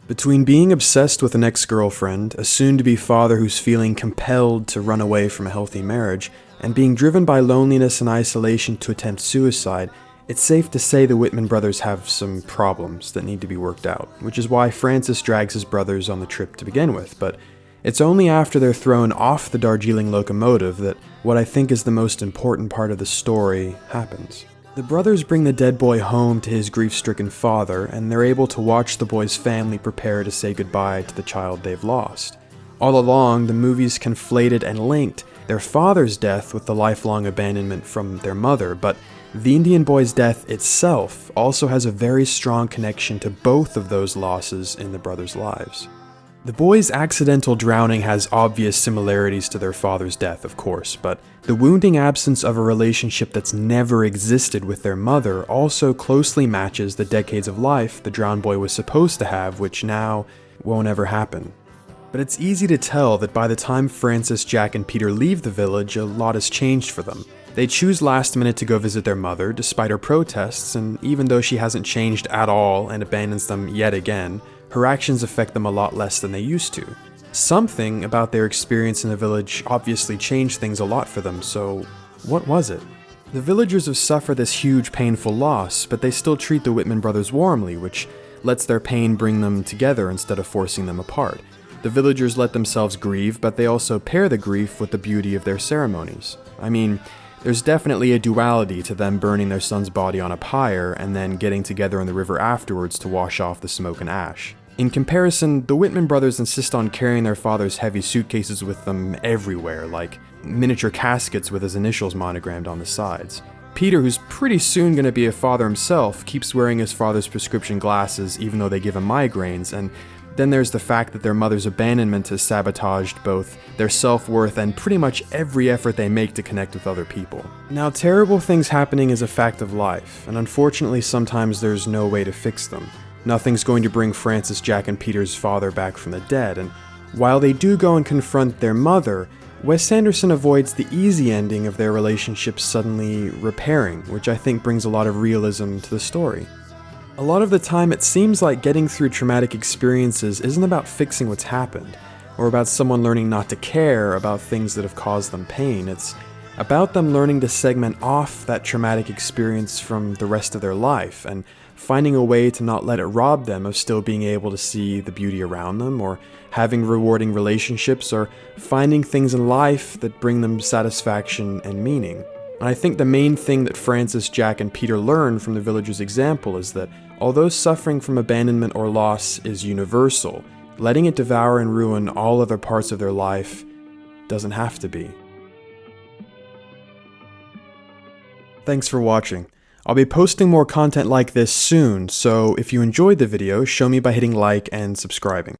Between being obsessed with an ex-girlfriend, a soon-to-be father who's feeling compelled to run away from a healthy marriage, and being driven by loneliness and isolation to attempt suicide, it's safe to say the Whitman brothers have some problems that need to be worked out, which is why Francis drags his brothers on the trip to begin with, but it's only after they're thrown off the Darjeeling locomotive that what I think is the most important part of the story happens. The brothers bring the dead boy home to his grief-stricken father, and they're able to watch the boy's family prepare to say goodbye to the child they've lost. All along, the movies conflated and linked their father's death with the lifelong abandonment from their mother, but the Indian boy's death itself also has a very strong connection to both of those losses in the brothers' lives. The boy's accidental drowning has obvious similarities to their father's death, of course, but the wounding absence of a relationship that's never existed with their mother also closely matches the decades of life the drowned boy was supposed to have, which now won't ever happen. But it's easy to tell that by the time Francis, Jack, and Peter leave the village, a lot has changed for them. They choose last minute to go visit their mother, despite her protests, and even though she hasn't changed at all and abandons them yet again, her actions affect them a lot less than they used to. Something about their experience in the village obviously changed things a lot for them, so what was it? The villagers have suffered this huge painful loss, but they still treat the Whitman brothers warmly, which lets their pain bring them together instead of forcing them apart. The villagers let themselves grieve, but they also pair the grief with the beauty of their ceremonies. I mean, there's definitely a duality to them burning their son's body on a pyre and then getting together in the river afterwards to wash off the smoke and ash. In comparison, the Whitman brothers insist on carrying their father's heavy suitcases with them everywhere, like miniature caskets with his initials monogrammed on the sides. Peter, who's pretty soon going to be a father himself, keeps wearing his father's prescription glasses even though they give him migraines, and then there's the fact that their mother's abandonment has sabotaged both their self-worth and pretty much every effort they make to connect with other people. Now, terrible things happening is a fact of life, and unfortunately sometimes there's no way to fix them. Nothing's going to bring Francis, Jack, and Peter's father back from the dead, and while they do go and confront their mother, Wes Anderson avoids the easy ending of their relationship suddenly repairing, which I think brings a lot of realism to the story. A lot of the time, it seems like getting through traumatic experiences isn't about fixing what's happened, or about someone learning not to care about things that have caused them pain. It's about them learning to segment off that traumatic experience from the rest of their life, and finding a way to not let it rob them of still being able to see the beauty around them, or having rewarding relationships, or finding things in life that bring them satisfaction and meaning. And I think the main thing that Francis, Jack, and Peter learn from the villagers' example is that although suffering from abandonment or loss is universal, letting it devour and ruin all other parts of their life doesn't have to be. Thanks for watching. I'll be posting more content like this soon, so if you enjoyed the video, show me by hitting like and subscribing.